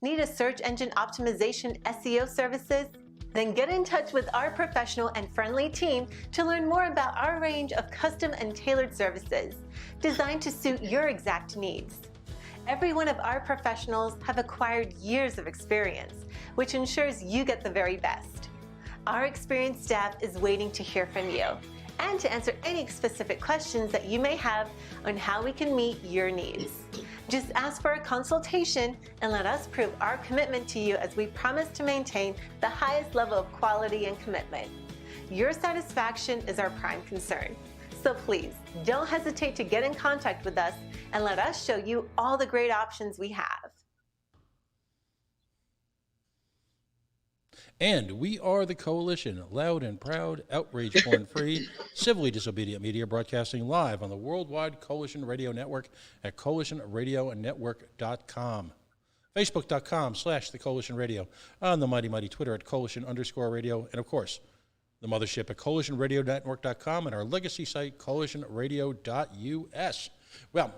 Need a search engine optimization SEO services? Then get in touch with our professional and friendly team to learn more about our range of custom and tailored services designed to suit your exact needs. Every one of our professionals have acquired years of experience, which ensures you get the very best. Our experienced staff is waiting to hear from you and to answer any specific questions that you may have on how we can meet your needs. Just ask for a consultation and let us prove our commitment to you as we promise to maintain the highest level of quality and commitment. Your satisfaction is our prime concern. So please, don't hesitate to get in contact with us and let us show you all the great options we have. And we are the Coalition, loud and proud, outrage porn-free, civilly disobedient media broadcasting live on the worldwide Coalition Radio Network at coalitionradionetwork.com. Facebook.com/The Coalition Radio, on the mighty Twitter at Coalition_radio, and of course, the mothership at coalitionradionetwork.com and our legacy site, coalitionradio.us. Well,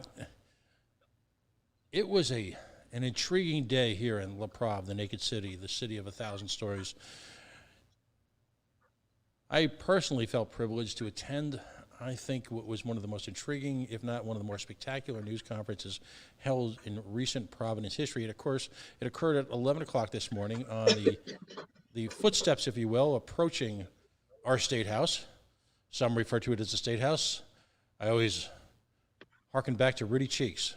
it was an intriguing day here in La Prave, the Naked City, the city of 1,000 stories. I personally felt privileged to attend, I think, what was one of the most intriguing, if not one of the more spectacular news conferences held in recent Providence history. And of course, it occurred at 11 o'clock this morning on the footsteps, if you will, approaching our State House. Some refer to it as the State House. I always harken back to Rudy Cheeks,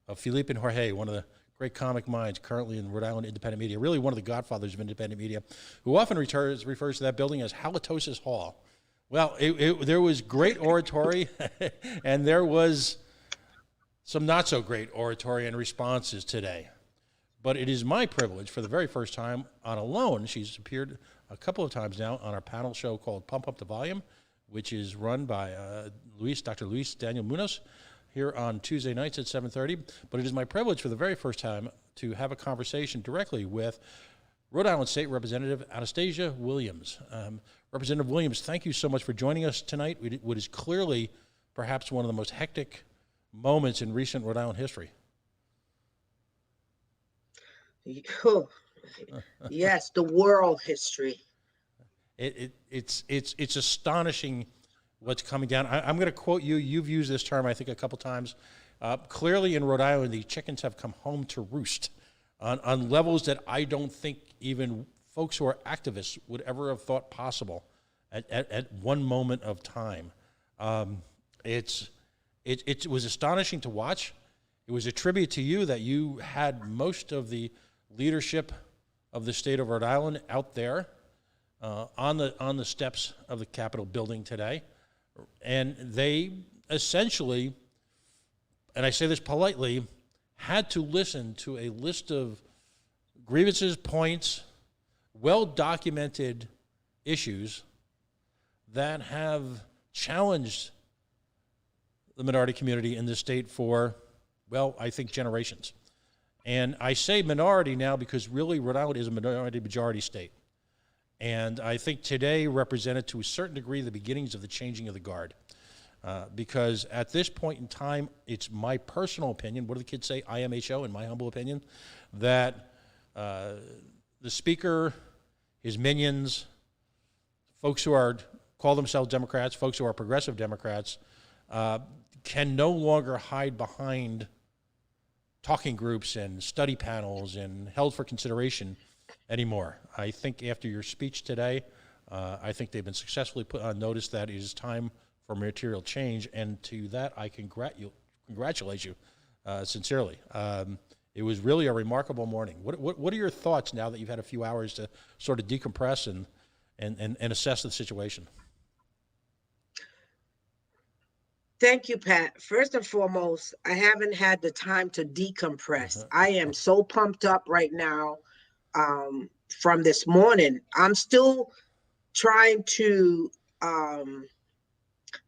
of Felipe and Jorge, one of the great comic minds currently in Rhode Island independent media, really one of the godfathers of independent media, who often refers to that building as Halitosis Hall. Well, there was great oratory, and there was some not-so-great oratory and responses today. But it is my privilege, for the very first time on Alone, she's appeared a couple of times now on our panel show called Pump Up the Volume, which is run by Dr. Luis Daniel Munoz, here on Tuesday nights at 7:30. But it is my privilege for the very first time to have a conversation directly with Rhode Island State Representative Anastasia Williams. Representative Williams, thank you so much for joining us tonight. What is clearly perhaps one of the most hectic moments in recent Rhode Island history. Oh, yes, the world history. It's astonishing what's coming down. I'm going to quote you. You've used this term, I think, a couple times. Clearly in Rhode Island, the chickens have come home to roost on levels that I don't think even folks who are activists would ever have thought possible at one moment of time. It was astonishing to watch. It was a tribute to you that you had most of the leadership of the state of Rhode Island out there on the steps of the Capitol building today. And they essentially, and I say this politely, had to listen to a list of grievances, points, well-documented issues that have challenged the minority community in this state for, well, I think generations. And I say minority now because really Rhode Island is a minority-majority state. And I think today represented to a certain degree the beginnings of the changing of the guard. Because at this point in time, it's my personal opinion, what do the kids say, IMHO, in my humble opinion, that the Speaker, his minions, folks who call themselves Democrats, folks who are progressive Democrats, can no longer hide behind talking groups and study panels and held for consideration anymore. I think after your speech today, I think they've been successfully put on notice that it is time for material change, and to that I congratulate you sincerely. It was really a remarkable morning. What are your thoughts now that you've had a few hours to sort of decompress and assess the situation? Thank you, Pat. First and foremost, I haven't had the time to decompress. I am so pumped up right now from this morning. I'm still trying to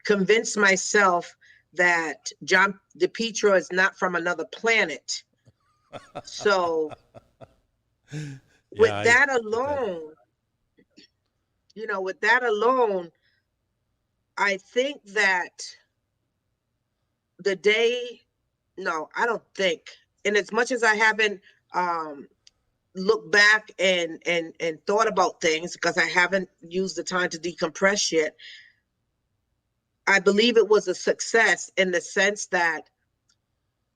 convince myself that John DePietro is not from another planet. So with that alone, I think that I don't think, and as much as I haven't um, look back and thought about things, because I haven't used the time to decompress yet, I believe it was a success in the sense that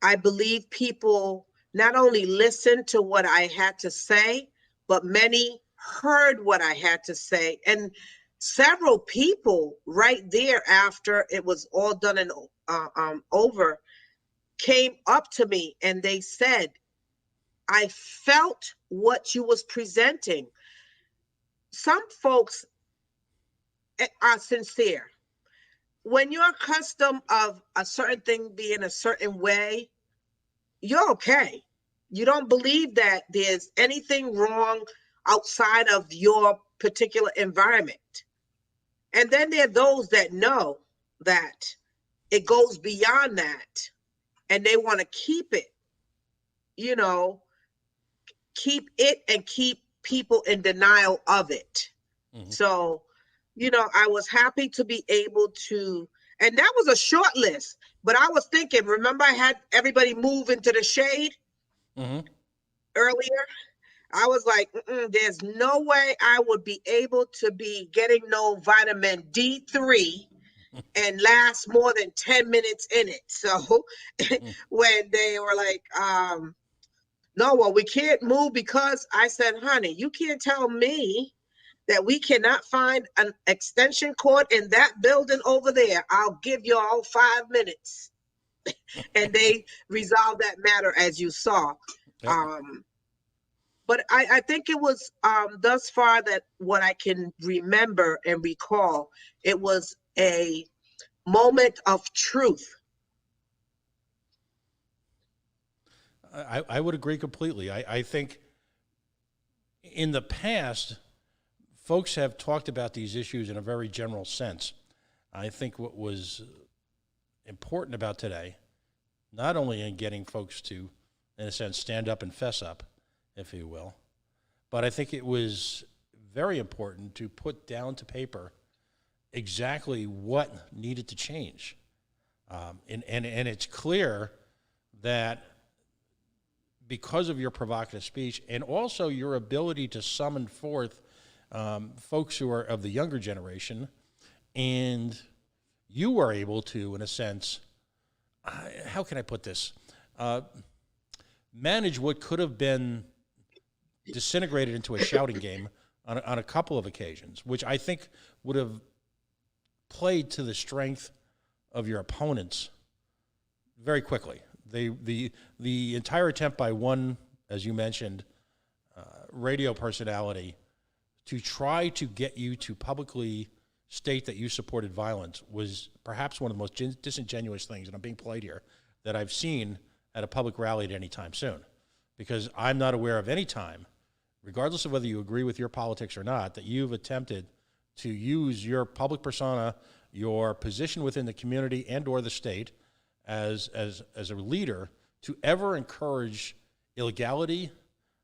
I believe people not only listened to what I had to say, but many heard what I had to say. And several people right there after it was all done and over came up to me and they said, I felt what you was presenting. Some folks are sincere. When you're accustomed of a certain thing being a certain way, you're okay. You don't believe that there's anything wrong outside of your particular environment. And then there are those that know that it goes beyond that and they want to keep it, you know, keep it and keep people in denial of it. Mm-hmm. So, I was happy to be able to, and that was a short list, but I was thinking, remember I had everybody move into the shade earlier? I was like, there's no way I would be able to be getting no vitamin D3 and last more than 10 minutes in it. So when they were like, no, well, we can't move, because I said, honey, you can't tell me that we cannot find an extension cord in that building over there. I'll give you all 5 minutes. And they resolved that matter, as you saw. Yep. But I think it was thus far that what I can remember and recall, it was a moment of truth. I would agree completely. I think in the past, folks have talked about these issues in a very general sense. I think what was important about today, not only in getting folks to, in a sense, stand up and fess up, if you will, but I think it was very important to put down to paper exactly what needed to change. And it's clear that because of your provocative speech and also your ability to summon forth folks who are of the younger generation, and you were able to, in a sense, how can I put this, manage what could have been disintegrated into a shouting game on a couple of occasions, which I think would have played to the strength of your opponents very quickly. The entire attempt by one, as you mentioned, radio personality to try to get you to publicly state that you supported violence was perhaps one of the most disingenuous things, and I'm being polite here, that I've seen at a public rally at any time soon. Because I'm not aware of any time, regardless of whether you agree with your politics or not, that you've attempted to use your public persona, your position within the community and or the state as a leader to ever encourage illegality,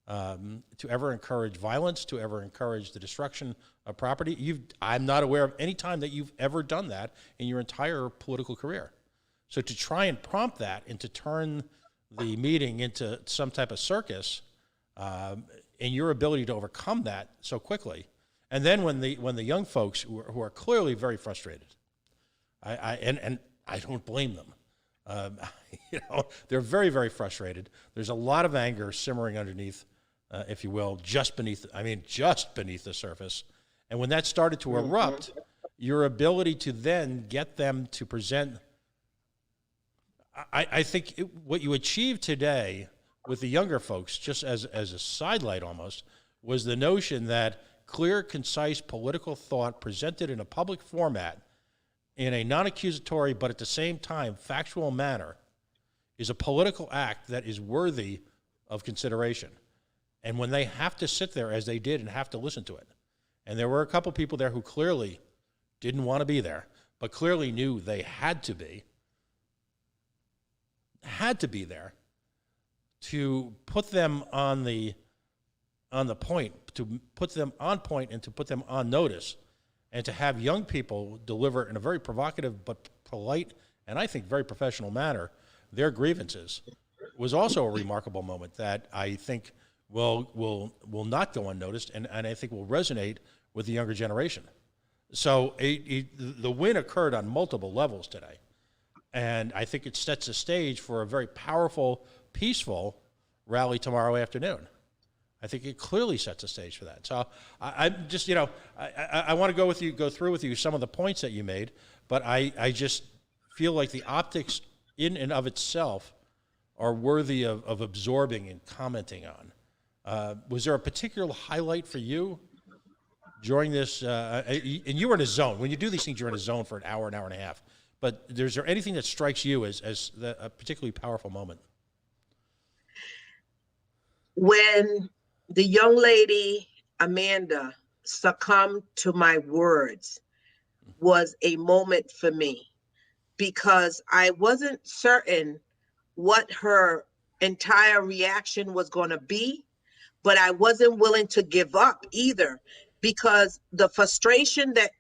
to ever encourage violence, to ever encourage the destruction of property. I'm not aware of any time that you've ever done that in your entire political career. So to try and prompt that and to turn the meeting into some type of circus, and your ability to overcome that so quickly, and then when the young folks who are clearly very frustrated, and I don't blame them. They're very, very frustrated. There's a lot of anger simmering underneath, if you will, just beneath the surface. And when that started to erupt, your ability to then get them to present, I think what you achieved today with the younger folks, just as a sidelight almost, was the notion that clear, concise political thought presented in a public format in a non-accusatory but at the same time factual manner is a political act that is worthy of consideration. And when they have to sit there, as they did, and have to listen to it, and there were a couple people there who clearly didn't want to be there, but clearly knew they had to be there to put them on the point, to put them on point and to put them on notice, and to have young people deliver in a very provocative but polite and I think very professional manner their grievances. was also a remarkable moment that I think will not go unnoticed, and I think will resonate with the younger generation. So the win occurred on multiple levels today, and I think it sets the stage for a very powerful, peaceful rally tomorrow afternoon. I think it clearly sets the stage for that. So I'm just, I want to go through with you some of the points that you made, but I just feel like the optics in and of itself are worthy of absorbing and commenting on. Was there a particular highlight for you during this? And you were in a zone. When you do these things, you're in a zone for an hour and a half. But is there anything that strikes you as a particularly powerful moment? When the young lady, Amanda, succumbed to my words was a moment for me, because I wasn't certain what her entire reaction was going to be, but I wasn't willing to give up either, because the frustration that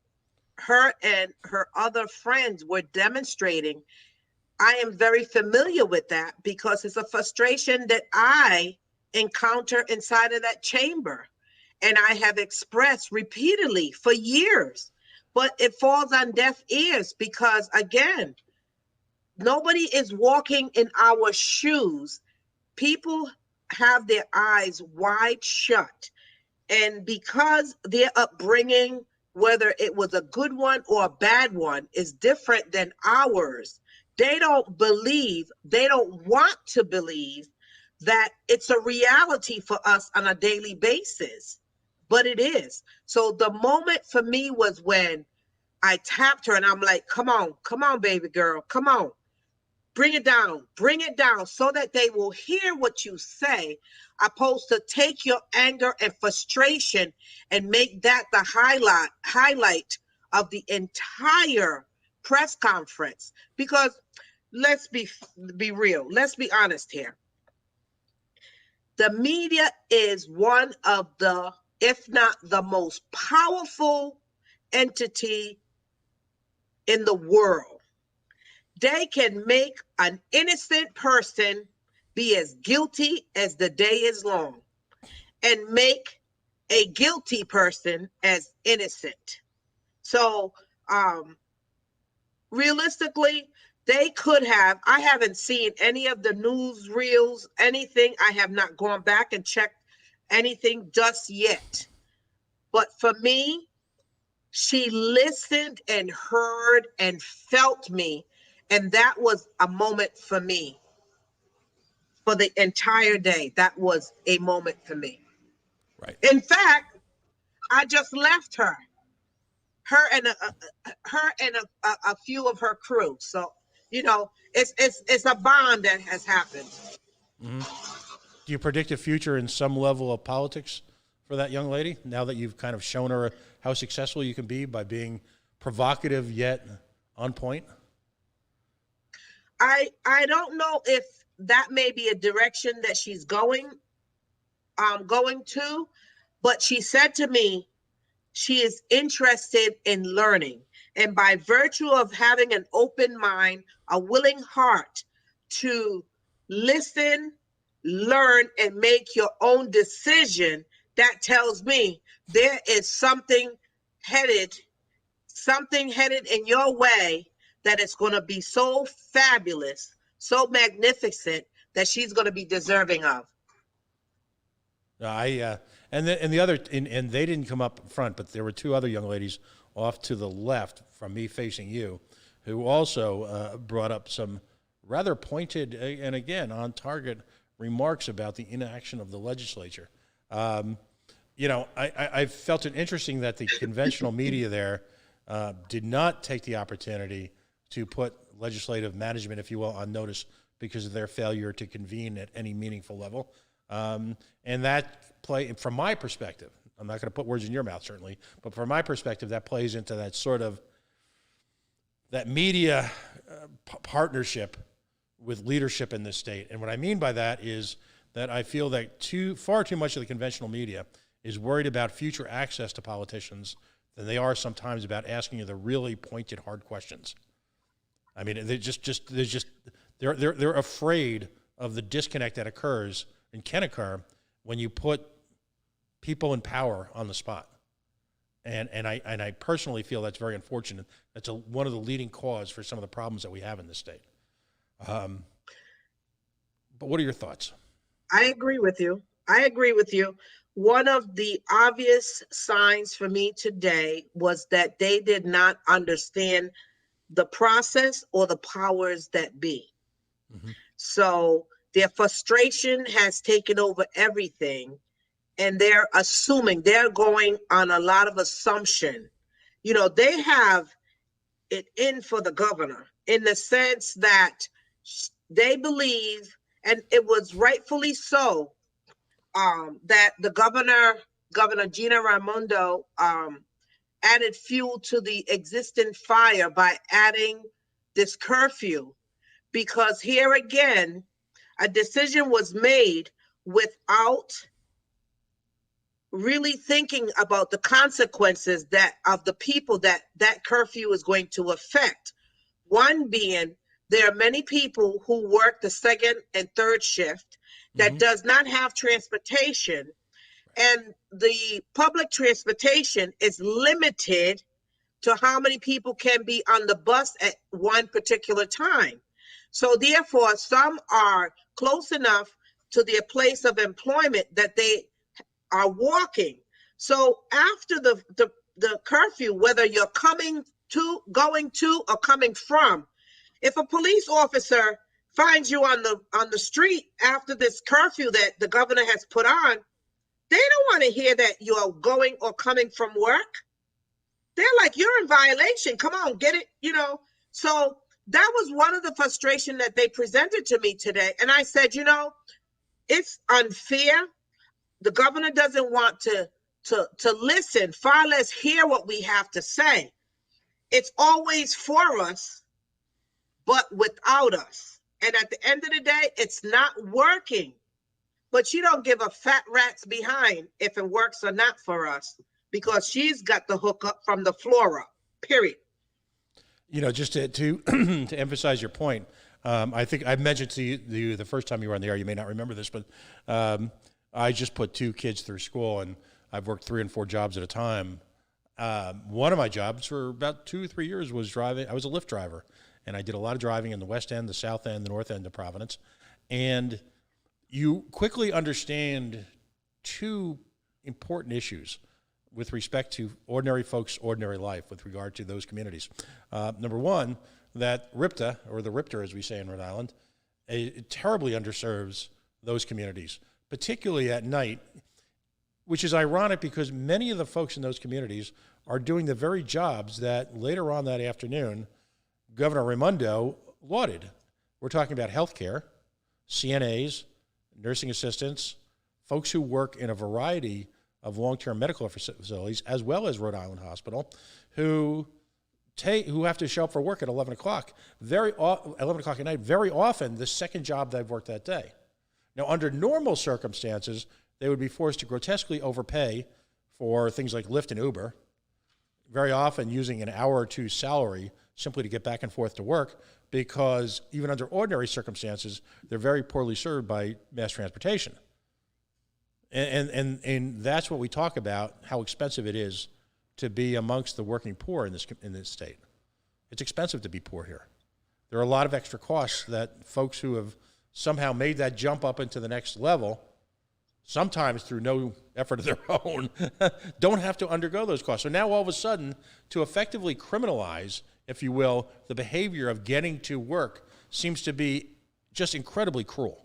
her and her other friends were demonstrating, I am very familiar with that, because it's a frustration that I encounter inside of that chamber, and I have expressed repeatedly for years, but it falls on deaf ears because, again, nobody is walking in our shoes. People have their eyes wide shut, and because their upbringing, whether it was a good one or a bad one, is different than ours, they don't believe, they don't want to believe that it's a reality for us on a daily basis, but it is. So the moment for me was when I tapped her and I'm like, come on, baby girl, come on, bring it down so that they will hear what you say, opposed to take your anger and frustration and make that the highlight of the entire press conference. Because let's be real, let's be honest here. The media is one of the, if not the most powerful entity in the world. They can make an innocent person be as guilty as the day is long, and make a guilty person as innocent. So realistically, they could have, I haven't seen any of the news reels, anything. I have not gone back and checked anything just yet. But for me, she listened and heard and felt me. And that was a moment for me. For the entire day, that was a moment for me. Right. In fact, I just left her and a few of her crew. So, it's a bond that has happened. Mm-hmm. Do you predict a future in some level of politics for that young lady, now that you've kind of shown her how successful you can be by being provocative yet on point? I don't know if that may be a direction that she's going to, but she said to me she is interested in learning. And by virtue of having an open mind, a willing heart to listen, learn, and make your own decision, that tells me there is something headed in your way that is going to be so fabulous, so magnificent, that she's going to be deserving of. And they didn't come up front, but there were two other young ladies off to the left from me facing you, who also brought up some rather pointed and again on target remarks about the inaction of the legislature. I felt it interesting that the conventional media there did not take the opportunity to put legislative management, if you will, on notice because of their failure to convene at any meaningful level. And that from my perspective, I'm not going to put words in your mouth, certainly, but from my perspective, that plays into that sort of that media partnership with leadership in this state. And what I mean by that is that I feel that far too much of the conventional media is worried about future access to politicians than they are sometimes about asking you the really pointed, hard questions. I mean, they're afraid of the disconnect that occurs and can occur when you put people in power on the spot. And I personally feel that's very unfortunate. That's one of the leading cause for some of the problems that we have in this state. But what are your thoughts? I agree with you. One of the obvious signs for me today was that they did not understand the process or the powers that be. Mm-hmm. So their frustration has taken over everything, and they're assuming, they're going on a lot of assumption. You know, they have it in for the governor in the sense that they believe, and it was rightfully so, that the Governor Gina Raimondo, added fuel to the existing fire by adding this curfew, because here again, a decision was made without really thinking about the consequences that of the people that curfew is going to affect. One being, there are many people who work the second and third shift that does not have transportation, and the public transportation is limited to how many people can be on the bus at one particular time. So therefore, some are close enough to their place of employment that they are walking. So after the curfew, whether you're going to, or coming from, if a police officer finds you on the street after this curfew that the governor has put on, they don't want to hear that you're going or coming from work. They're like, you're in violation. Come on, get it, you know. So that was one of the frustration that they presented to me today. And I said, you know, it's unfair. The governor doesn't want to listen, far less hear what we have to say. It's always for us, but without us. And at the end of the day, it's not working. But she don't give a fat rat's behind if it works or not for us, because she's got the hook up from the floor up, period. You know, just to to emphasize your point, I think I mentioned to you the first time you were on the air, you may not remember this, but I just put 2 kids through school, and I've worked 3 and 4 jobs at a time. One of my jobs for about 2 or 3 years was driving. I was a Lyft driver, and I did a lot of driving in the West End, the South End, the North End of Providence. And you quickly understand 2 important issues with respect to ordinary folks' ordinary life with regard to those communities. Number one, that RIPTA, or the RIPTR as we say in Rhode Island, it terribly underserves those communities, particularly at night, which is ironic because many of the folks in those communities are doing the very jobs that later on that afternoon, Governor Raimondo lauded. We're talking about healthcare, CNAs, nursing assistants, folks who work in a variety of long-term medical facilities, as well as Rhode Island Hospital, who have to show up for work at 11 o'clock. 11 o'clock at night, very often the second job they've worked that day. Now, under normal circumstances, they would be forced to grotesquely overpay for things like Lyft and Uber, very often using an hour or 2 salary simply to get back and forth to work, because even under ordinary circumstances, they're very poorly served by mass transportation. And that's what we talk about, how expensive it is to be amongst the working poor in this state. It's expensive to be poor here. There are a lot of extra costs that folks who have somehow made that jump up into the next level, sometimes through no effort of their own, don't have to undergo those costs. So now all of a sudden, to effectively criminalize, if you will, the behavior of getting to work seems to be just incredibly cruel.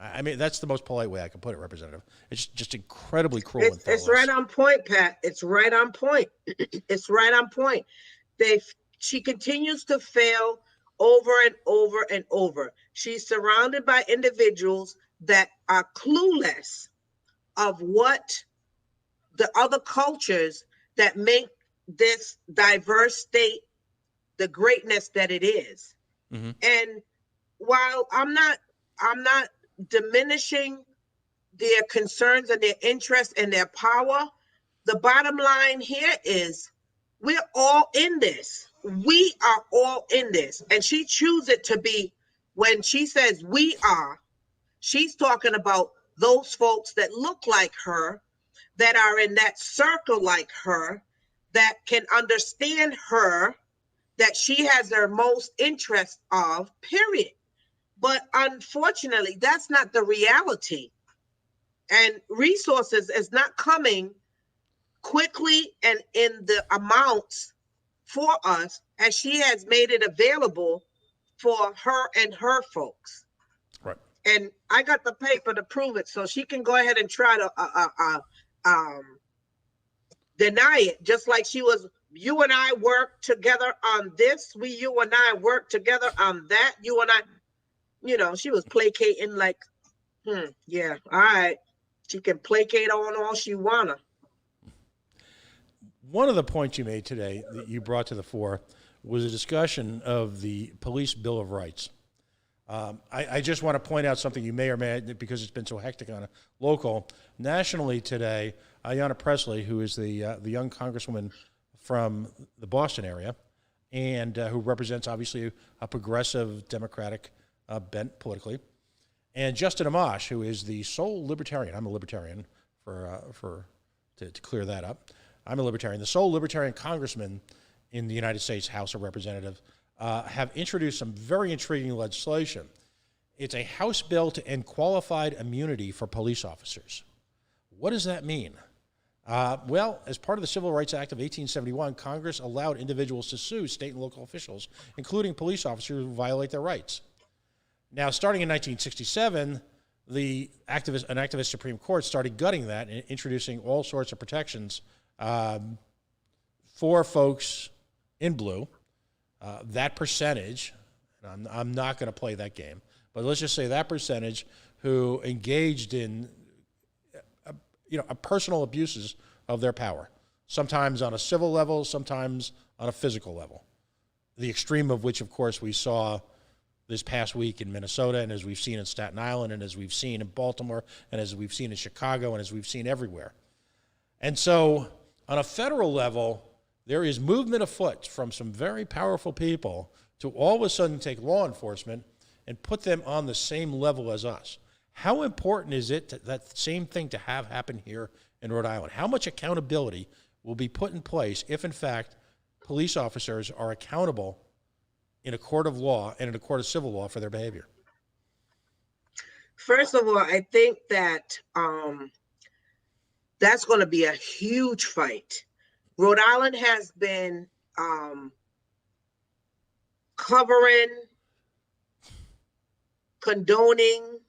I mean, that's the most polite way I can put it, Representative. It's just incredibly cruel. It's right on point, Pat. It's right on point. It's right on point. She continues to fail over and over and over. She's surrounded by individuals that are clueless of what the other cultures that make this diverse state the greatness that it is. Mm-hmm. And while I'm not diminishing their concerns and their interests and their power, the bottom line here is we're all in this. We are all in this. And she chooses it to be, when she says we are, She's talking about those folks that look like her, that are in that circle like her, that can understand her, that she has their most interest of, period. But unfortunately, that's not the reality. And resources is not coming quickly and in the amounts for us as she has made it available for her and her folks. Right. And I got the paper to prove it, so she can go ahead and try to deny it, just like she was. You and I worked together on this. You and I worked together on that. You and I, she was placating like, yeah, all right. She can placate on all she wanna. One of the points you made today that you brought to the fore was a discussion of the Police Bill of Rights. I just want to point out something you may or may not, because it's been so hectic on a local. Nationally today, Ayanna Pressley, who is the young congresswoman from the Boston area, and who represents obviously a progressive Democratic bent politically, and Justin Amash, who is the sole libertarian. I'm a libertarian, to clear that up. I'm a libertarian. The sole libertarian congressman in the United States House of Representatives have introduced some very intriguing legislation. It's a House bill to end qualified immunity for police officers. What does that mean? Well, as part of the Civil Rights Act of 1871, Congress allowed individuals to sue state and local officials, including police officers who violate their rights. Now, starting in 1967, an activist Supreme Court started gutting that and introducing all sorts of protections for folks in blue. That percentage, and I'm not going to play that game, but let's just say that percentage who engaged in personal abuses of their power, sometimes on a civil level, sometimes on a physical level. The extreme of which, of course, we saw this past week in Minnesota, and as we've seen in Staten Island, and as we've seen in Baltimore, and as we've seen in Chicago, and as we've seen everywhere. And so on a federal level, there is movement afoot from some very powerful people to all of a sudden take law enforcement and put them on the same level as us. How important is it that same thing to have happen here in Rhode Island? How much accountability will be put in place if, in fact, police officers are accountable in a court of law and in a court of civil law for their behavior? First of all, I think that that's going to be a huge fight. Rhode Island has been covering, condoning,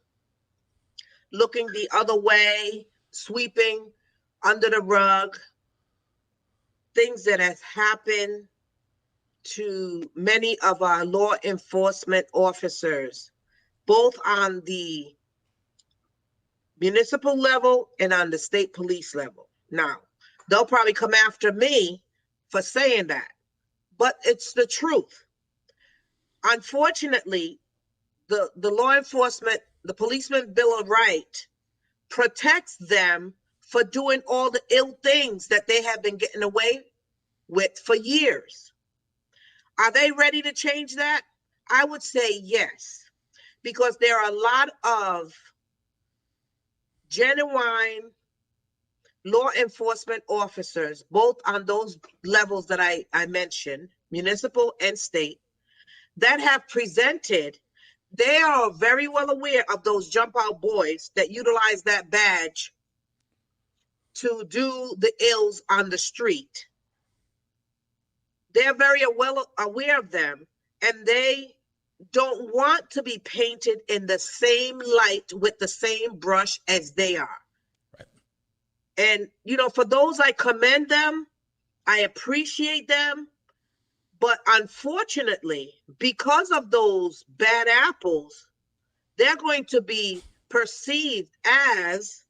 looking the other way, sweeping under the rug things that has happened to many of our law enforcement officers, both on the municipal level and on the state police level. Now, they'll probably come after me for saying that, but it's the truth. Unfortunately, the law enforcement, the Policeman Bill of Rights protects them for doing all the ill things that they have been getting away with for years. Are they ready to change that? I would say yes, because there are a lot of genuine law enforcement officers, both on those levels that I mentioned, municipal and state, that have presented. They are very well aware of those jump out boys that utilize that badge to do the ills on the street. They're very well aware of them, and they don't want to be painted in the same light with the same brush as they are. Right. And, for those, I commend them. I appreciate them. But unfortunately, because of those bad apples, they're going to be perceived as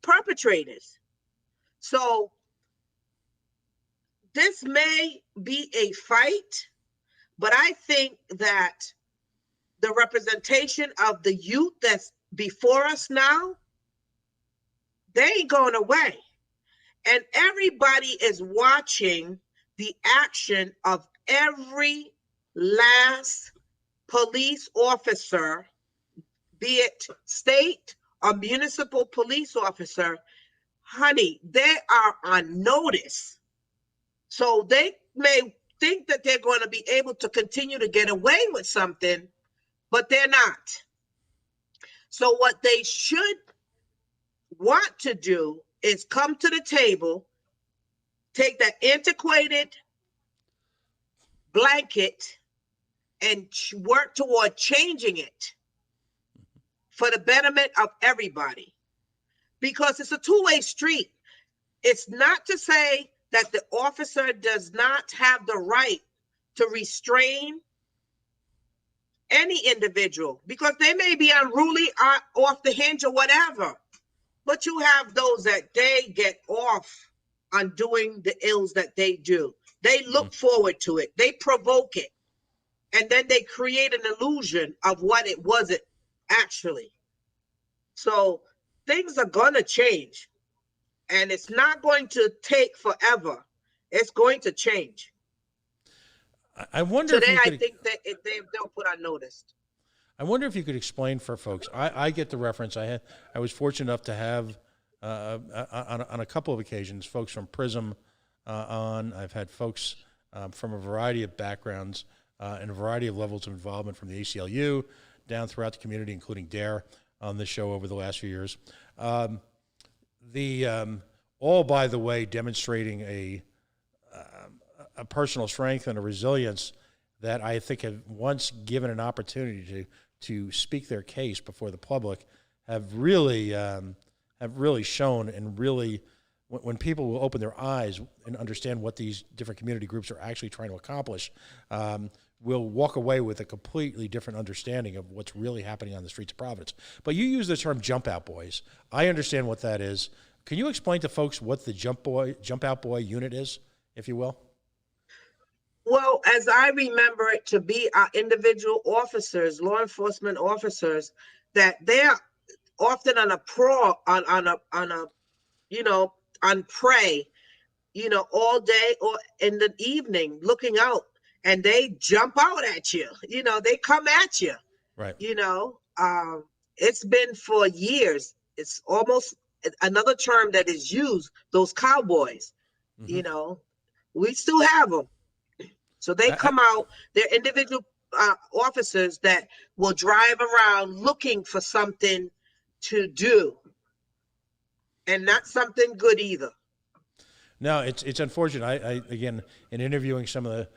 perpetrators. So this may be a fight, but I think that the representation of the youth that's before us now, they ain't going away. And everybody is watching the action of every last police officer be it state or municipal police officer, honey, they are on notice. So they may think that they're going to be able to continue to get away with something, but they're not. So what they should want to do is come to the table, take that antiquated blanket and work toward changing it for the betterment of everybody. Because it's a two-way street. It's not to say that the officer does not have the right to restrain any individual, because they may be unruly, off the hinge or whatever. But you have those that they get off on doing the ills that they do. They look forward to it. They provoke it. And then they create an illusion of what it wasn't actually. So things are going to change. And it's not going to take forever. It's going to change. I wonder Today, if you could, I think that they'll put on notice. I wonder if you could explain for folks. I get the reference. I was fortunate enough to have on a couple of occasions folks from PRISM on. I've had folks from a variety of backgrounds and a variety of levels of involvement from the ACLU down throughout the community, including DARE, on this show over the last few years. All, by the way, demonstrating a personal strength and a resilience that I think have, once given an opportunity to speak their case before the public, have really shown, and really, when people will open their eyes and understand what these different community groups are actually trying to accomplish, will walk away with a completely different understanding of what's really happening on the streets of Providence. But you use the term "jump out boys." I understand what that is. Can you explain to folks what the jump out boy unit is, if you will? Well, as I remember it to be, our individual officers, law enforcement officers, that they're often on prey, all day or in the evening, looking out, and they jump out at you. They come at you. Right. It's been for years. It's almost another term that is used. Those cowboys. Mm-hmm. We still have them. So they come out, they're individual officers that will drive around looking for something to do, and not something good either. No, it's unfortunate. I again, in interviewing some of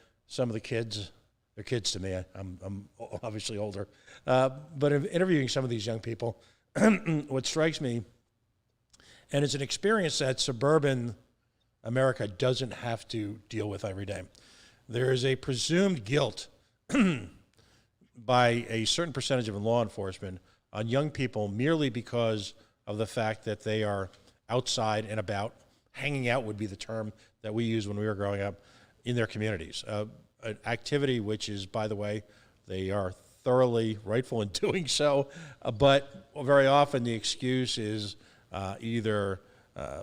the kids, they're kids to me. I'm obviously older, but in interviewing some of these young people, what strikes me, and it's an experience that suburban America doesn't have to deal with every day. There is a presumed guilt by a certain percentage of law enforcement on young people merely because of the fact that they are outside and about. Hanging out would be the term that we used when we were growing up, in their communities. An activity which is, by the way, they are thoroughly rightful in doing so, but very often the excuse is either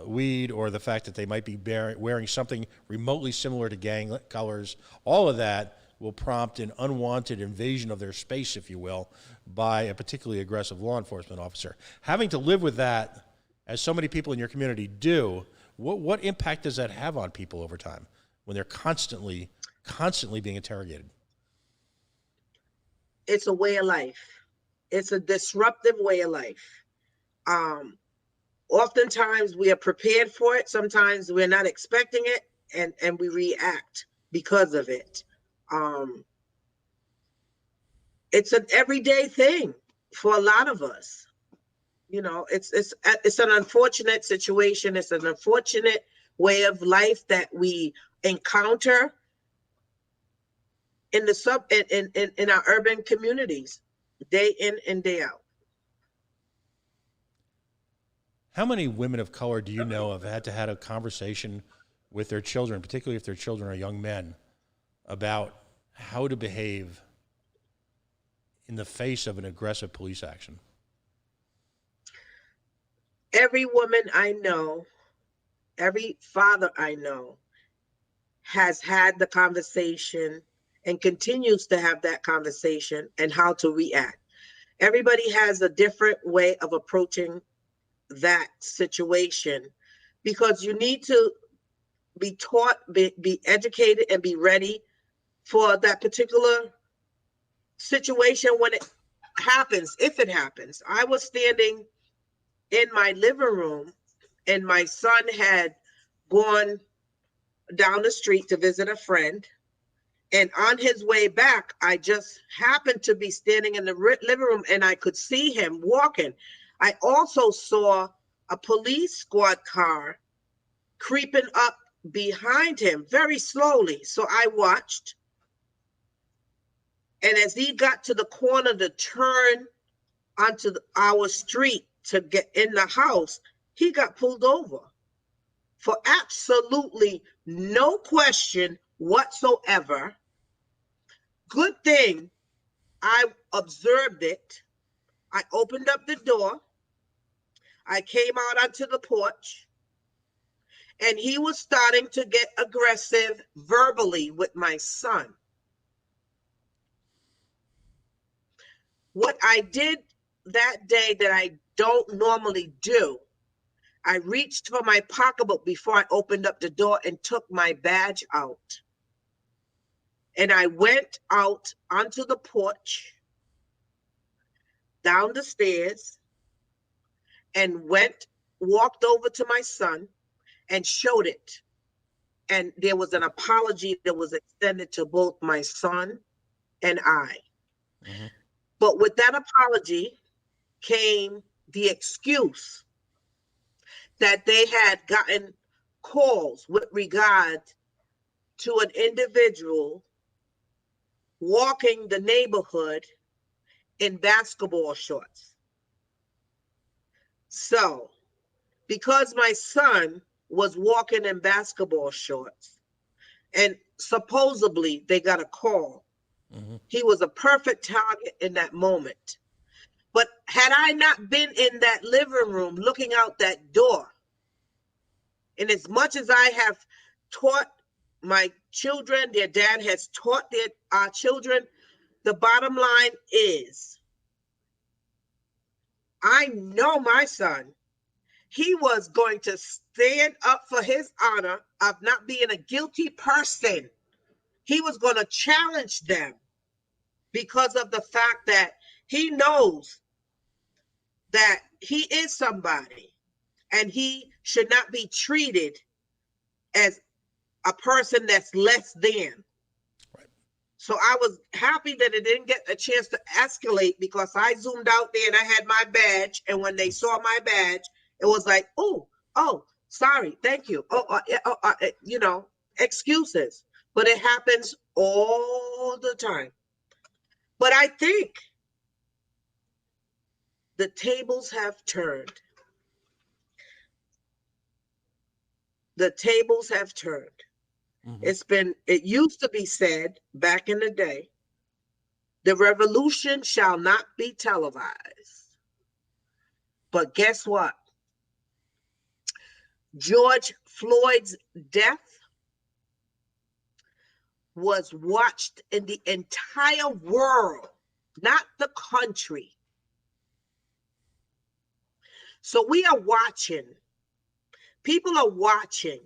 weed or the fact that they might be wearing something remotely similar to gang colors. All of that will prompt an unwanted invasion of their space, if you will, by a particularly aggressive law enforcement officer. Having to live with that, as so many people in your community do, what impact does that have on people over time when they're constantly being interrogated? It's a way of life. It's a disruptive way of life. Oftentimes we are prepared for it. Sometimes we're not expecting it, and we react because of it. It's an everyday thing for a lot of us. It's an unfortunate situation. It's an unfortunate way of life that we encounter in in our urban communities, day in and day out. How many women of color do you know have had to have a conversation with their children, particularly if their children are young men, about how to behave in the face of an aggressive police action? Every woman I know, every father I know has had the conversation and continues to have that conversation and how to react. Everybody has a different way of approaching that situation, because you need to be taught, be educated, and be ready for that particular situation when it happens, if it happens. I was standing in my living room, and my son had gone down the street to visit a friend. And on his way back, I just happened to be standing in the living room, and I could see him walking. I also saw a police squad car creeping up behind him very slowly. So I watched. And as he got to the corner to turn onto our street to get in the house, he got pulled over for absolutely no question whatsoever. Good thing I observed it. I opened up the door. I came out onto the porch, and he was starting to get aggressive verbally with my son. What I did that day that I don't normally do, I reached for my pocketbook before I opened up the door and took my badge out. And I went out onto the porch, down the stairs, and walked over to my son and showed it. And there was an apology that was extended to both my son and I. Mm-hmm. But with that apology came the excuse that they had gotten calls with regard to an individual walking the neighborhood in basketball shorts. So, because my son was walking in basketball shorts, and supposedly they got a call, Mm-hmm. he was a perfect target in that moment. But had I not been in that living room looking out that door, and as much as I have taught my children, their dad has taught our children, the bottom line is, I know my son, he was going to stand up for his honor of not being a guilty person. He was going to challenge them because of the fact that he knows that he is somebody, and he should not be treated as a person that's less than. Right. So I was happy that it didn't get a chance to escalate, because I zoomed out there and I had my badge. And when they saw my badge, it was like, oh, sorry, thank you. Excuses. But it happens all the time. But I think the tables have turned. The tables have turned. Mm-hmm. It used to be said back in the day, the revolution shall not be televised. But guess what? George Floyd's death was watched in the entire world, not the country. So we are watching. People are watching.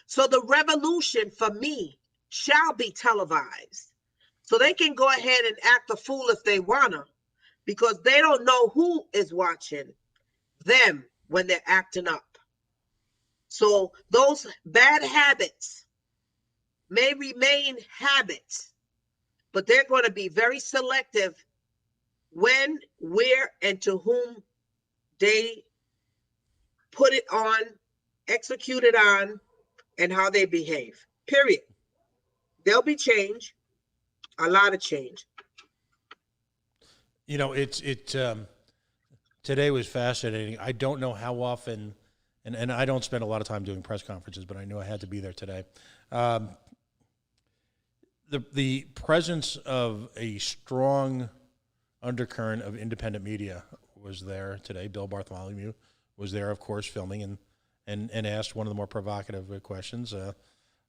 So the revolution, for me, shall be televised. So they can go ahead and act a fool if they wanna, because they don't know who is watching them when they're acting up. So those bad habits may remain habits, but they're going to be very selective when, where, and to whom they put it on, execute it on, and how they behave. Period. There'll be change, a lot of change. You know, today was fascinating. I don't know how often, and I don't spend a lot of time doing press conferences, but I knew I had to be there today. The presence of a strong undercurrent of independent media was there today. Bill Bartholomew was there, of course, filming and asked one of the more provocative questions.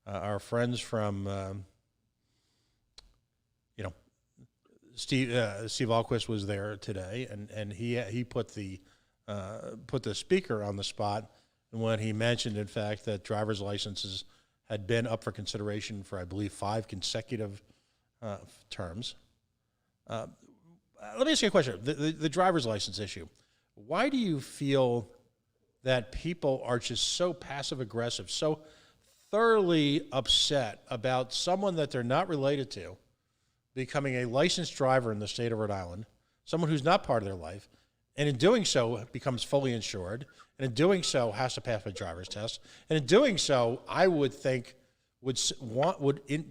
Our friends from Steve Alquist was there today, and he put the speaker on the spot when he mentioned, in fact, that driver's licenses had been up for consideration for, I believe, 5 consecutive terms. Let me ask you a question. The driver's license issue. Why do you feel that people are just so passive-aggressive, so thoroughly upset about someone that they're not related to becoming a licensed driver in the state of Rhode Island, someone who's not part of their life, and in doing so becomes fully insured, and in doing so has to pass a driver's test, and in doing so, I would think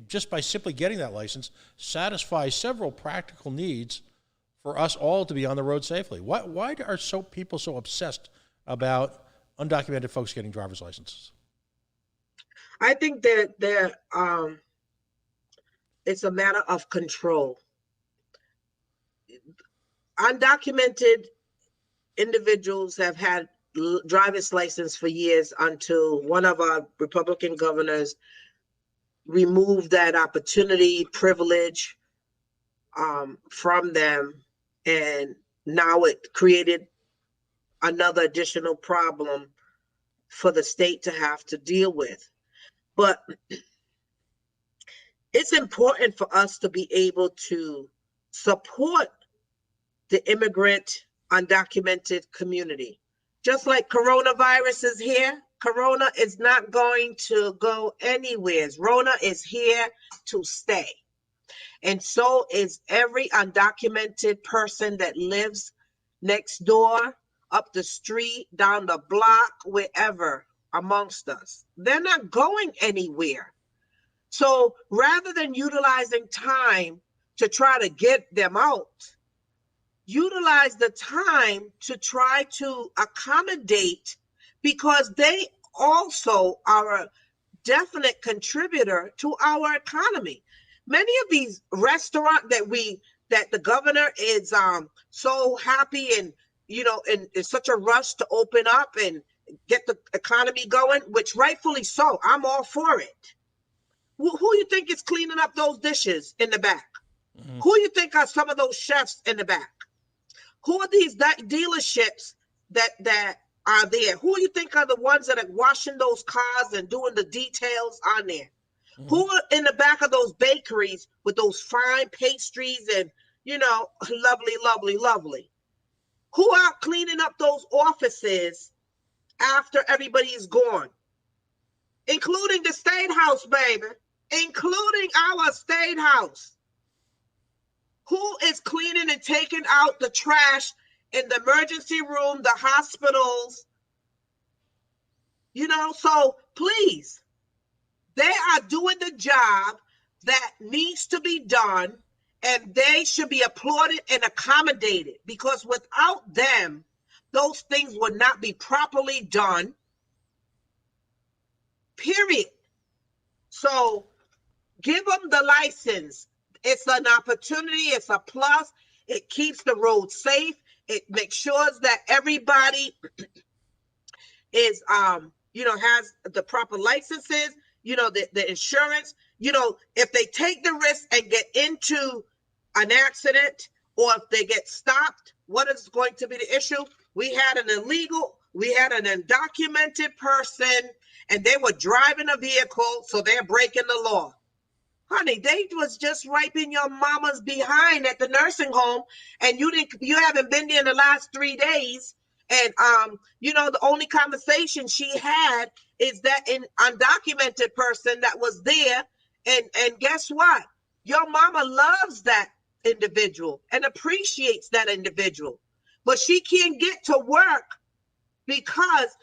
just by simply getting that license, satisfy several practical needs for us all to be on the road safely. Why are people so obsessed about undocumented folks getting driver's licenses? I think that it's a matter of control. Undocumented individuals have had driver's license for years until one of our Republican governors removed that opportunity, privilege from them, and now it created another additional problem for the state to have to deal with. But it's important for us to be able to support the immigrant undocumented community. Just like coronavirus is here, Corona is not going to go anywhere. Rona is here to stay. And so is every undocumented person that lives next door, up the street, down the block, wherever amongst us. They're not going anywhere. So rather than utilizing time to try to get them out, utilize the time to try to accommodate, because they also are a definite contributor to our economy. Many of these restaurants that the governor is so happy and in such a rush to open up and get the economy going, which rightfully so, I'm all for it. Who you think is cleaning up those dishes in the back? Mm-hmm. Who you think are some of those chefs in the back? Who are these dealerships that are there? Who you think are the ones that are washing those cars and doing the details on there? Mm-hmm. Who are in the back of those bakeries with those fine pastries and, lovely, lovely, lovely? Who are cleaning up those offices after everybody is gone? Including the State House, baby. Including our State House. Who is cleaning and taking out the trash in the emergency room, the hospitals? So please, they are doing the job that needs to be done, and they should be applauded and accommodated, because without them, those things would not be properly done, period. So give them the license. It's an opportunity. It's a plus. It keeps the road safe. It makes sure that everybody is, has the proper licenses, the insurance. If they take the risk and get into an accident, or if they get stopped, what is going to be the issue? We had an undocumented person, and they were driving a vehicle, so they're breaking the law. Honey, they was just wiping your mama's behind at the nursing home, and you haven't been there in the last 3 days. And the only conversation she had is that an undocumented person that was there. And guess what? Your mama loves that individual and appreciates that individual, but she can't get to work because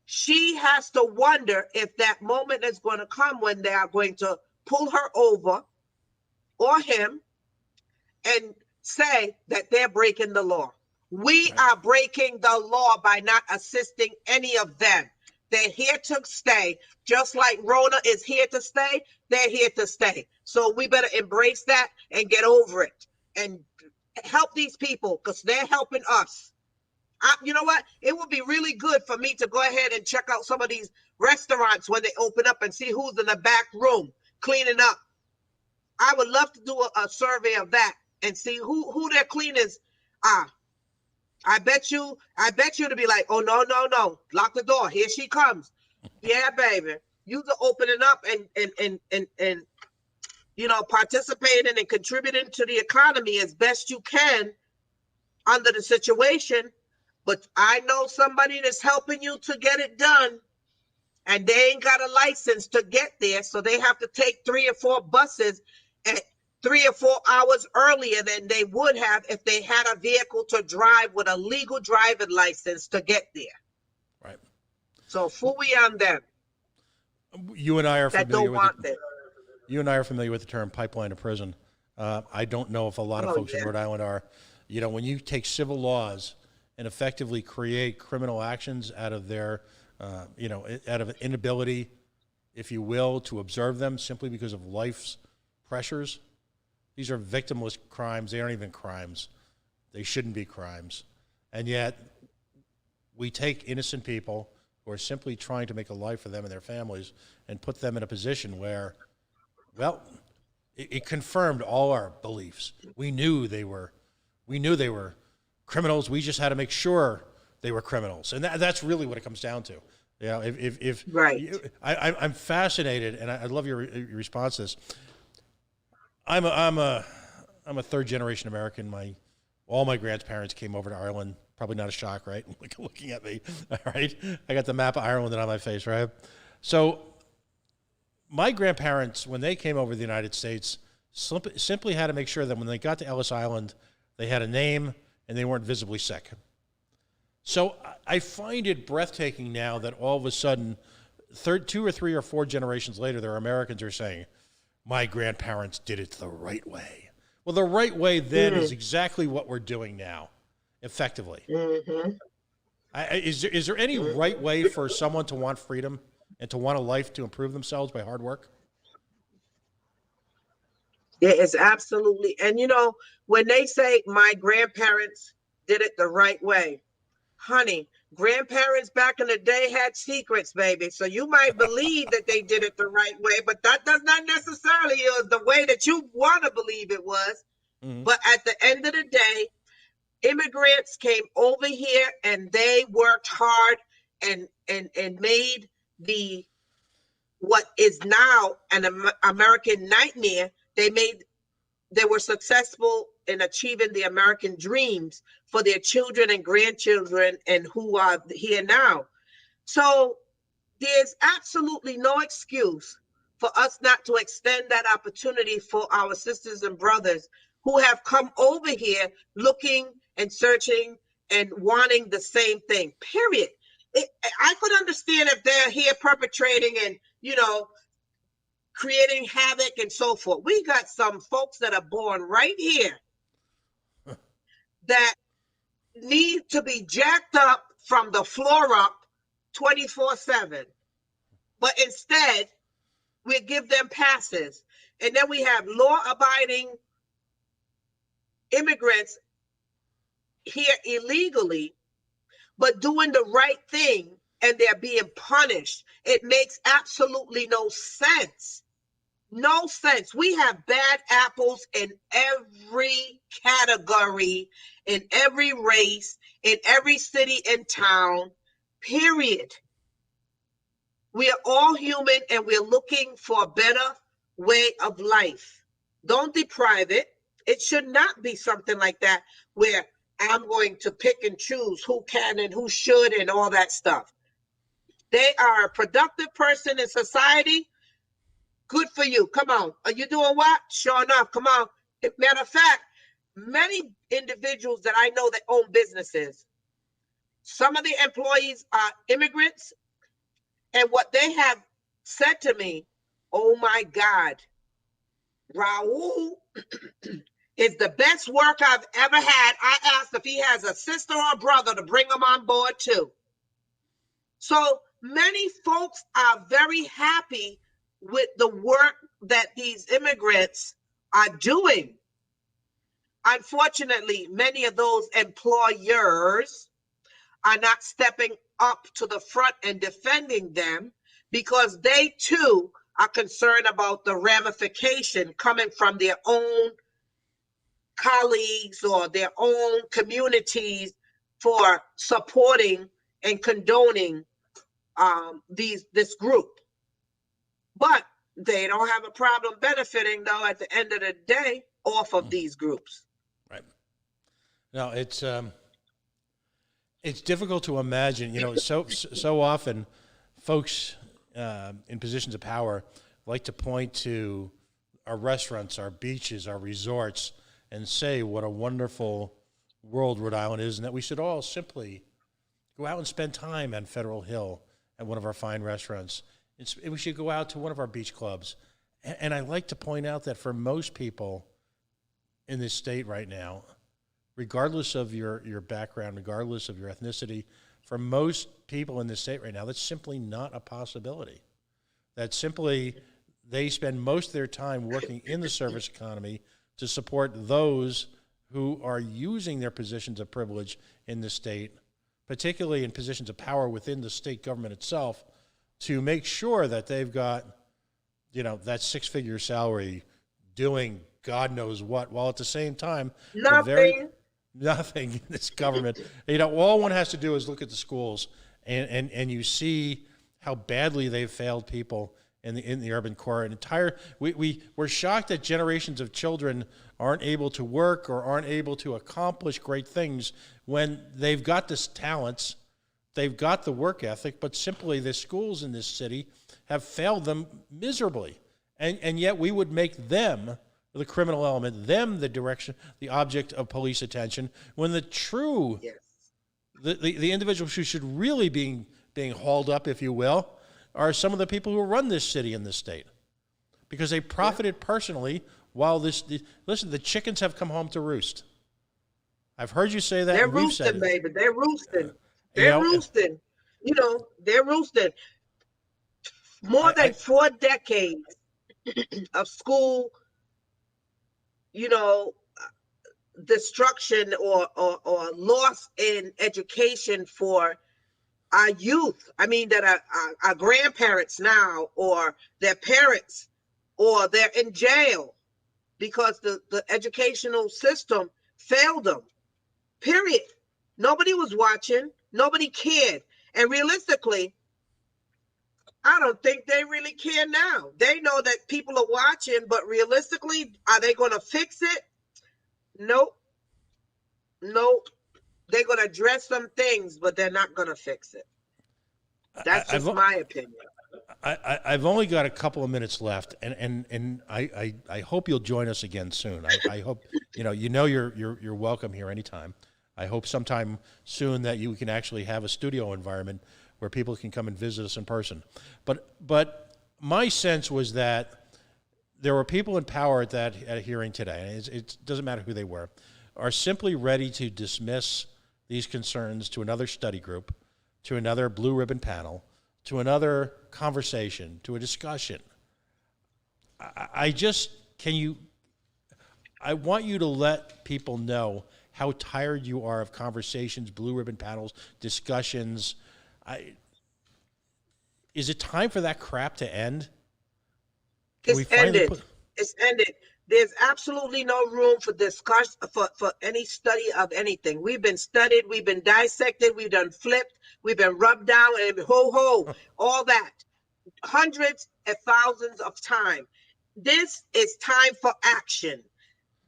she has to wonder if that moment is going to come when they are going to pull her over, or him, and say that they're breaking the law. We are breaking the law by not assisting any of them. They're here to stay. Just like Rona is here to stay, they're here to stay. So we better embrace that and get over it and help these people, because they're helping us. You know what? It would be really good for me to go ahead and check out some of these restaurants when they open up and see who's in the back room cleaning up. I would love to do a survey of that, and see who their cleaners are. I bet you to be like, oh no, lock the door. Here she comes. Yeah, baby. You to open it up and participating and contributing to the economy as best you can under the situation. But I know somebody that's helping you to get it done, and they ain't got a license to get there, so they have to take 3 or 4 buses at 3 or 4 hours earlier than they would have if they had a vehicle to drive with a legal driving license to get there. Right. So fully on them. You and I are that familiar don't with want it. this. You and I are familiar with the term pipeline to prison. I don't know if a lot of folks in Rhode Island are. When you take civil laws and effectively create criminal actions out of their, out of inability, if you will, to observe them simply because of life's pressures, these are victimless crimes. They aren't even crimes. They shouldn't be crimes. And yet, we take innocent people who are simply trying to make a life for them and their families and put them in a position where, well, it confirmed all our beliefs. We knew they were criminals. We just had to make sure they were criminals, and that's really what it comes down to. If right, I'm fascinated, and I love your response to this. I'm a third generation American. All my grandparents came over to Ireland. Probably not a shock, right? Looking at me, all right? I got the map of Ireland on my face, right? So my grandparents, when they came over to the United States, simply had to make sure that when they got to Ellis Island, they had a name and they weren't visibly sick. So I find it breathtaking now that all of a sudden, 2 or 3 or 4 generations later, there are Americans who are saying, my grandparents did it the right way. Well, the right way then is exactly what we're doing now, effectively. Mm-hmm. Is there any right way for someone to want freedom and to want a life to improve themselves by hard work? There is absolutely. And when they say my grandparents did it the right way, honey, grandparents back in the day had secrets, baby. So you might believe that they did it the right way, but that does not necessarily is the way that you want to believe it was. Mm-hmm. But at the end of the day, immigrants came over here and they worked hard and made what is now an American nightmare. They were successful in achieving the American dreams for their children and grandchildren and who are here now. So there's absolutely no excuse for us not to extend that opportunity for our sisters and brothers who have come over here looking and searching and wanting the same thing, period. I could understand if they're here perpetrating and, creating havoc and so forth. We got some folks that are born right here that need to be jacked up from the floor up 24/7. But instead, we give them passes. And then we have law-abiding immigrants here illegally, but doing the right thing, and they're being punished. It makes absolutely no sense. No sense. We have bad apples in every category, in every race, in every city and town, period. We are all human and we're looking for a better way of life. Don't deprive it. It should not be something like that where I'm going to pick and choose who can and who should and all that stuff. They are a productive person in society. Good for you. Come on. Are you doing what? Sure enough. Come on. Matter of fact, many individuals that I know that own businesses, some of the employees are immigrants. And what they have said to me, oh my God, Raul is the best work I've ever had. I asked if he has a sister or brother to bring him on board too. So many folks are very happy with the work that these immigrants are doing. Unfortunately, many of those employers are not stepping up to the front and defending them because they too are concerned about the ramification coming from their own colleagues or their own communities for supporting and condoning this group. But they don't have a problem benefiting, though, at the end of the day, off of these groups. Right. No, it's difficult to imagine. So often, folks in positions of power like to point to our restaurants, our beaches, our resorts, and say what a wonderful world Rhode Island is, and that we should all simply go out and spend time on Federal Hill at one of our fine restaurants. We should go out to one of our beach clubs. And I like to point out that for most people in this state right now, regardless of your background, regardless of your ethnicity, for most people in this state right now, that's simply not a possibility. That simply they spend most of their time working in the service economy to support those who are using their positions of privilege in the state, particularly in positions of power within the state government itself, to make sure that they've got, that six-figure salary doing God knows what, while at the same time, nothing in this government. All one has to do is look at the schools, and you see how badly they've failed people in the urban core. We're shocked that generations of children aren't able to work or aren't able to accomplish great things when they've got the talents, they've got the work ethic, but simply the schools in this city have failed them miserably. And yet we would make them the criminal element, them the object of police attention, when the true, the individuals who should really being hauled up, if you will, are some of the people who run this city and this state, because they profited personally while listen, the chickens have come home to roost. I've heard you say that. They're roosting, baby. They're roosting. They're roosting. They're roosting. More than 4 decades of school, destruction or loss in education for our youth. I mean, that are our grandparents now, or their parents, or they're in jail because the educational system failed them. Period. Nobody was watching. Nobody cared. And realistically, I don't think they really care now. They know that people are watching, but realistically, are they going to fix it? Nope. They're going to address some things, but they're not going to fix it. That's just my opinion. I've only got a couple of minutes left, and I hope you'll join us again soon. I hope you're welcome here anytime. I hope sometime soon that you can actually have a studio environment where people can come and visit us in person. But my sense was that there were people in power at a hearing today, and it doesn't matter who they were, are simply ready to dismiss these concerns to another study group, to another blue ribbon panel, to another conversation, to a discussion. I want you to let people know how tired you are of conversations, blue ribbon panels, discussions. Is it time for that crap to end? It's ended. It's ended. There's absolutely no room for discussion, for any study of anything. We've been studied, we've been dissected, we've done flipped, we've been rubbed down, and all that. Hundreds and thousands of times. This is time for action.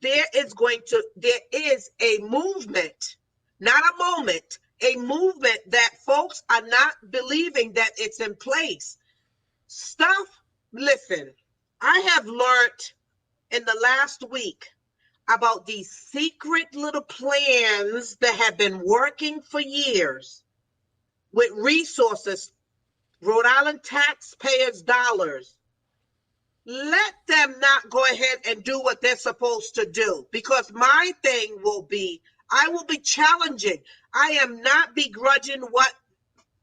There is a movement, not a moment, a movement that folks are not believing that it's in place. Listen, I have learned in the last week about these secret little plans that have been working for years with resources, Rhode Island taxpayers' dollars. Let them not go ahead and do what they're supposed to do, because my thing will be, I will be challenging. I am not begrudging what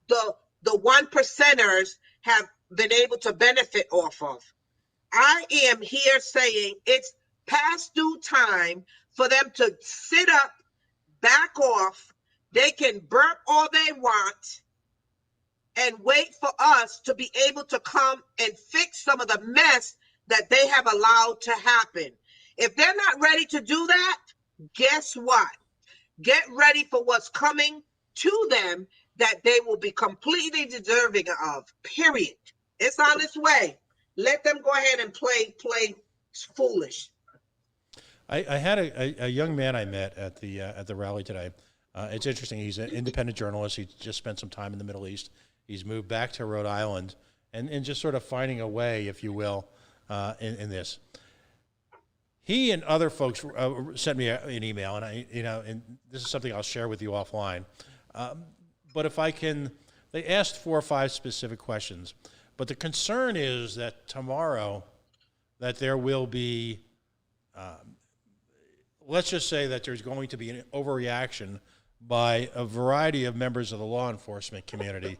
the 1%ers have been able to benefit off of. I am here saying it's past due time for them to sit up, back off. They can burp all they want and wait for us to be able to come and fix some of the mess that they have allowed to happen. If they're not ready to do that, guess what? Get ready for what's coming to them that they will be completely deserving of, period. It's on its way. Let them go ahead and play foolish. I had a young man I met at the rally today. It's interesting. He's an independent journalist. He just spent some time in the Middle East. He's moved back to Rhode Island and just sort of finding a way, if you will, in this. He and other folks sent me an email, and and this is something I'll share with you offline. But if I can, they asked 4 or 5 specific questions. But the concern is that tomorrow, that there will be, let's just say that there's going to be an overreaction by a variety of members of the law enforcement community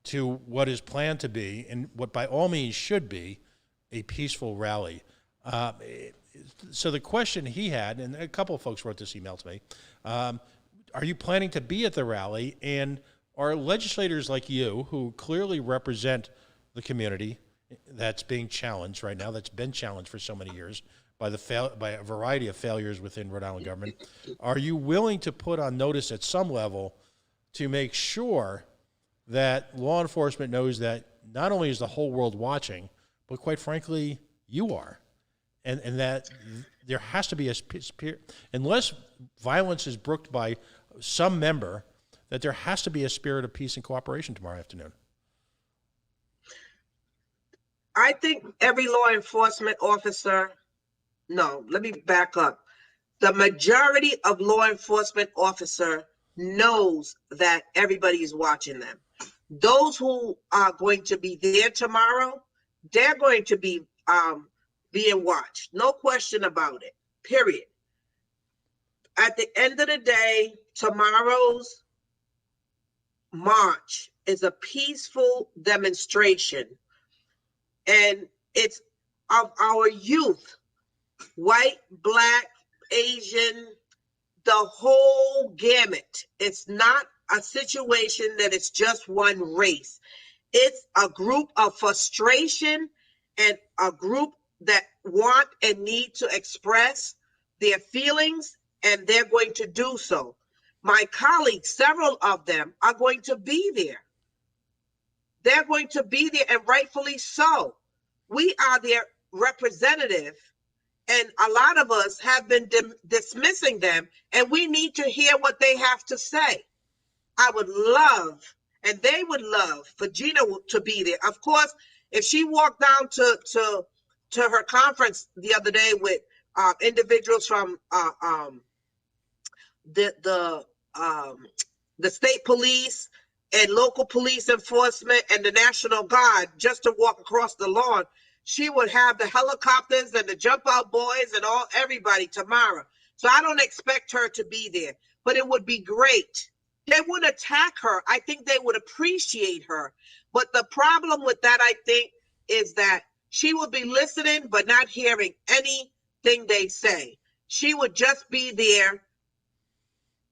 to what is planned to be, and what by all means should be, a peaceful rally. So the question he had, and a couple of folks wrote this email to me, are you planning to be at the rally? And are legislators like you, who clearly represent the community that's being challenged right now, that's been challenged for so many years by a variety of failures within Rhode Island government, are you willing to put on notice at some level to make sure that law enforcement knows that not only is the whole world watching, but quite frankly, you are? And that there has to be unless violence is brooked by some member, that there has to be a spirit of peace and cooperation tomorrow afternoon. I think every law enforcement officer, no, let me back up. The majority of law enforcement officer knows that everybody is watching them. Those who are going to be there tomorrow, they're going to be being watched. No question about it, period. At the end of the day, tomorrow's march is a peaceful demonstration. And it's of our youth, white, black, Asian, the whole gamut. It's not a situation that it's just one race. It's a group of frustration and a group that want and need to express their feelings, and they're going to do so. My colleagues, several of them, are going to be there. They're going to be there, and rightfully so. We are their representative, and a lot of us have been dismissing them, and we need to hear what they have to say. I would love, and they would love, for Gina to be there. Of course, if she walked down to her conference the other day with individuals from the state police and local police enforcement and the National Guard, just to walk across the lawn, she would have the helicopters and the jump out boys and everybody tomorrow. So I don't expect her to be there, but it would be great. They would attack her. I think they would appreciate her. But the problem with that, I think, is that she would be listening but not hearing anything they say. She would just be there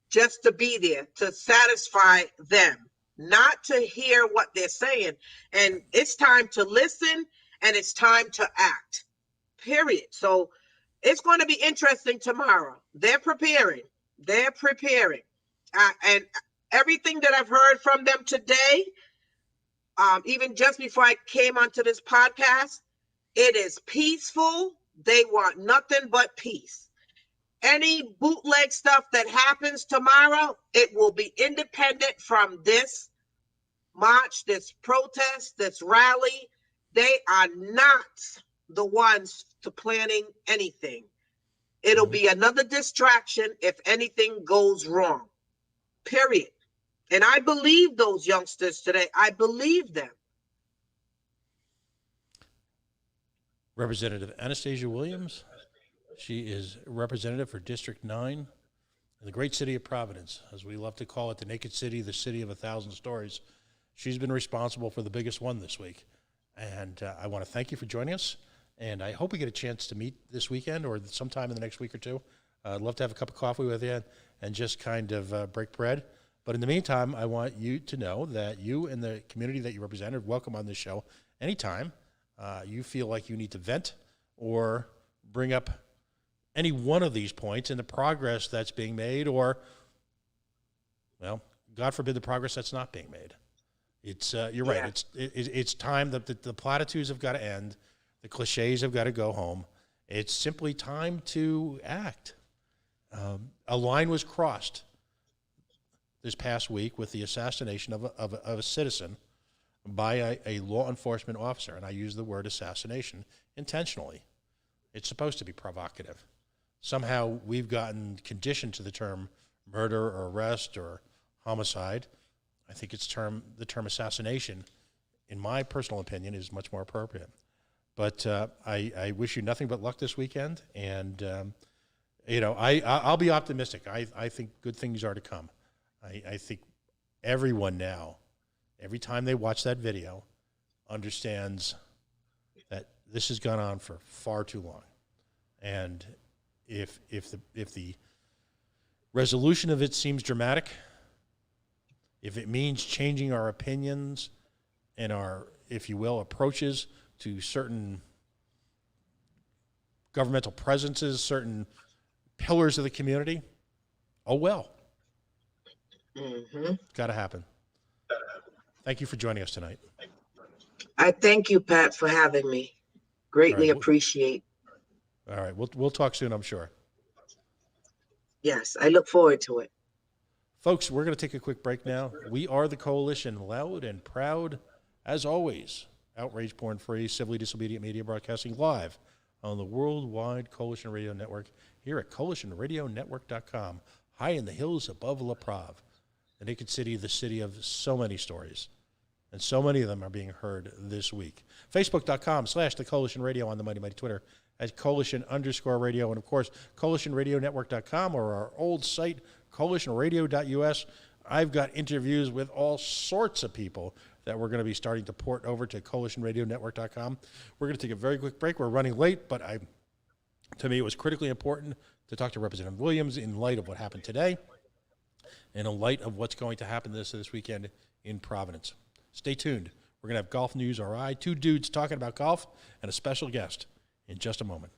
just to be there, to satisfy them, not to hear what they're saying. And it's time to listen, and it's time to act, period. So it's going to be interesting tomorrow. They're preparing. And everything that I've heard from them today, even just before I came onto this podcast, it is peaceful. They want nothing but peace. Any bootleg stuff that happens tomorrow, it will be independent from this march, this protest, this rally. They are not the ones to planning anything. It'll be another distraction if anything goes wrong, period. And I believe those youngsters today. I believe them. Representative Anastasia Williams. She is representative for District 9 in the great city of Providence, as we love to call it, the naked city, the city of 1,000 stories. She's been responsible for the biggest one this week. And I want to thank you for joining us. And I hope we get a chance to meet this weekend or sometime in the next week or two. I'd love to have a cup of coffee with you and just kind of break bread. But in the meantime, I want you to know that you and the community that you represent are welcome on this show anytime you feel like you need to vent or bring up any one of these points in the progress that's being made, or, well, God forbid, the progress that's not being made. It's you're right. It's time that the platitudes have got to end. The cliches have got to go home. It's simply time to act. A line was crossed this past week with the assassination of a citizen by a law enforcement officer, and I use the word assassination intentionally. It's supposed to be provocative. Somehow we've gotten conditioned to the term murder or arrest or homicide. I think the term assassination, in my personal opinion, is much more appropriate. But I wish you nothing but luck this weekend, and I'll be optimistic. I think good things are to come. I think everyone now, every time they watch that video, understands that this has gone on for far too long, and if the resolution of it seems dramatic, if it means changing our opinions and our, if you will, approaches to certain governmental presences, certain pillars of the community, oh well. Got to happen. Thank you for joining us tonight. I thank you, Pat, for having me. Greatly appreciate. All right, we'll talk soon, I'm sure. Yes, I look forward to it. Folks, we're going to take a quick break now. We are the Coalition, loud and proud, as always. Outrage, porn free, civilly disobedient media broadcasting live on the worldwide Coalition Radio Network here at coalitionradionetwork.com, high in the hills above La Prave, the naked city, the city of so many stories. And so many of them are being heard this week. Facebook.com/The Coalition Radio, on the mighty Twitter at Coalition_radio. And, of course, CoalitionRadioNetwork.com, or our old site, CoalitionRadio.us. I've got interviews with all sorts of people that we're going to be starting to port over to CoalitionRadioNetwork.com. We're going to take a very quick break. We're running late, but to me it was critically important to talk to Representative Williams in light of what happened today and in light of what's going to happen this weekend in Providence. Stay tuned. We're going to have Golf News RI, two dudes talking about golf, and a special guest in just a moment.